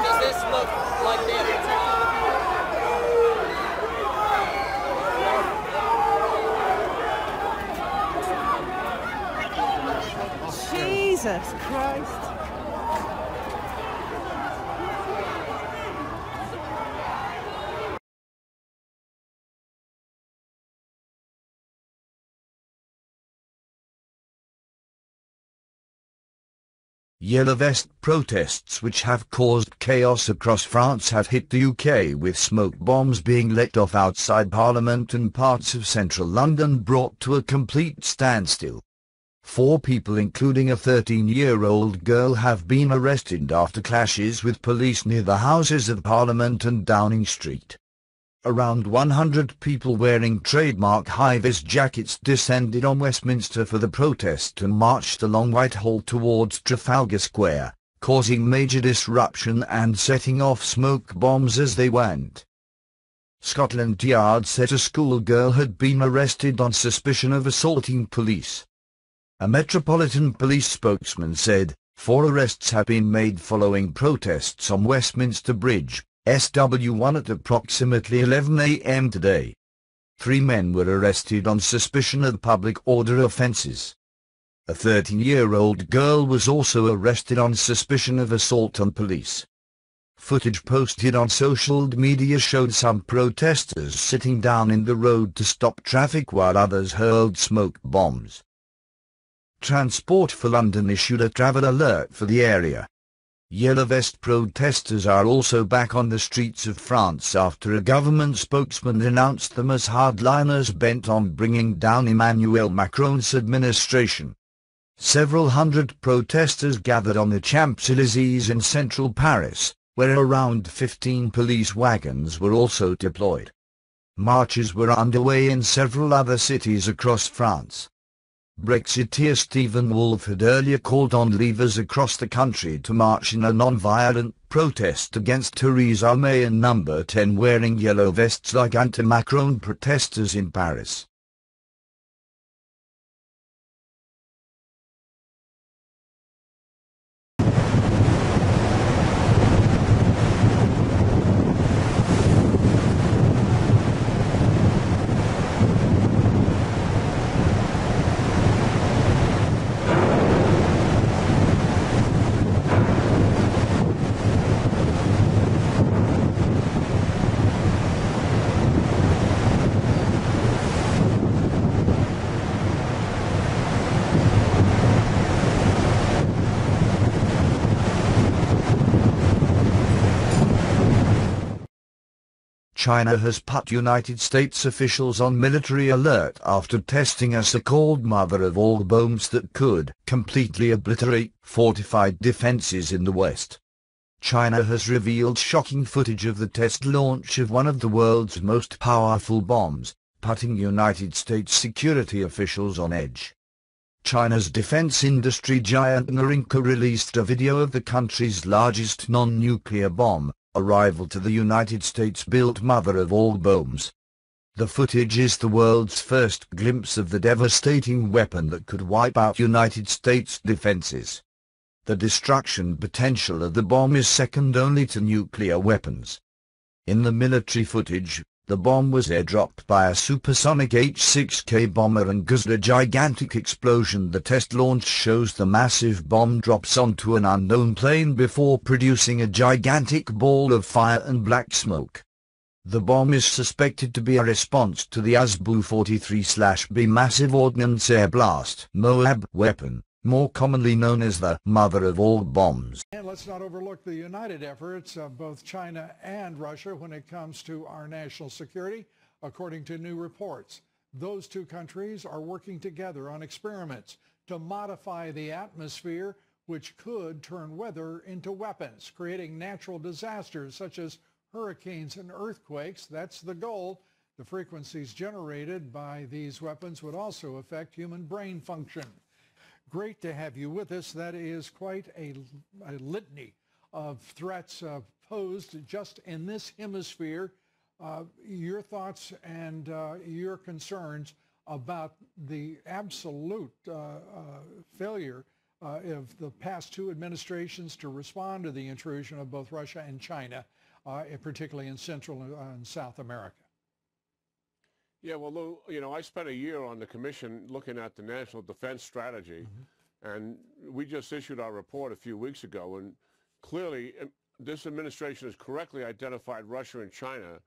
Does this look like they are Jesus Christ. Yellow Vest protests which have caused chaos across France have hit the UK, with smoke bombs being let off outside Parliament and parts of central London brought to a complete standstill. 4 people, including a 13-year-old girl, have been arrested after clashes with police near the Houses of Parliament and Downing Street. Around 100 people wearing trademark high-vis jackets descended on Westminster for the protest and marched along Whitehall towards Trafalgar Square, causing major disruption and setting off smoke bombs as they went. Scotland Yard said a schoolgirl had been arrested on suspicion of assaulting police. A Metropolitan Police spokesman said, 4 arrests have been made following protests on Westminster Bridge, SW1 at approximately 11 a.m. today. 3 men were arrested on suspicion of public order offences. A 13-year-old girl was also arrested on suspicion of assault on police. Footage posted on social media showed some protesters sitting down in the road to stop traffic while others hurled smoke bombs. Transport for London issued a travel alert for the area. Yellow Vest protesters are also back on the streets of France after a government spokesman denounced them as hardliners bent on bringing down Emmanuel Macron's administration. Several hundred protesters gathered on the Champs-Élysées in central Paris, where around 15 police wagons were also deployed. Marches were underway in several other cities across France. Brexiteer Stephen Wolfe had earlier called on Leavers across the country to march in a non-violent protest against Theresa May and Number 10 wearing yellow vests like anti-Macron protesters in Paris. China has put United States officials on military alert after testing a so-called mother of all bombs that could completely obliterate fortified defenses in the West. China has revealed shocking footage of the test launch of one of the world's most powerful bombs, putting United States security officials on edge. China's defense industry giant Norinco released a video of the country's largest non-nuclear bomb, a rival to the United States-built mother of all bombs. The footage is the world's first glimpse of the devastating weapon that could wipe out United States defenses. The destruction potential of the bomb is second only to nuclear weapons. In the military footage, the bomb was airdropped by a supersonic H-6K bomber and caused a gigantic explosion. The test launch shows the massive bomb drops onto an unknown plane before producing a gigantic ball of fire and black smoke. The bomb is suspected to be a response to the ASBU-43/B massive ordnance air blast (MOAB) weapon, more commonly known as the mother of all bombs. And let's not overlook the united efforts of both China and Russia when it comes to our national security. According to new reports, those 2 countries are working together on experiments to modify the atmosphere, which could turn weather into weapons, creating natural disasters such as hurricanes and earthquakes. That's the goal. The frequencies generated by these weapons would also affect human brain function. Great to have you with us. That is quite a litany of threats posed just in this hemisphere. Your thoughts and your concerns about the absolute failure of the past two administrations to respond to the intrusion of both Russia and China, particularly in Central and South America. Yeah, well, Lou, you know, I spent a year on the commission looking at the national defense strategy, and we just issued our report a few weeks ago, and clearly this administration has correctly identified Russia and China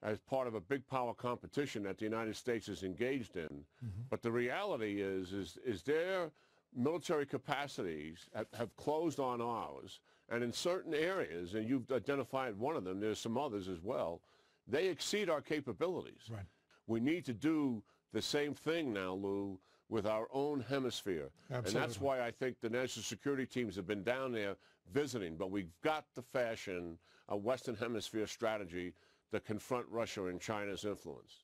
as part of a big power competition that the United States is engaged in. But the reality is their military capacities have closed on ours, and in certain areas, and you've identified one of them, there's some others as well, they exceed our capabilities. Right. We need to do the same thing now, Lou, with our own hemisphere. Absolutely. And that's why I think the national security teams have been down there visiting, but we've got to fashion a Western Hemisphere strategy to confront Russia and China's influence.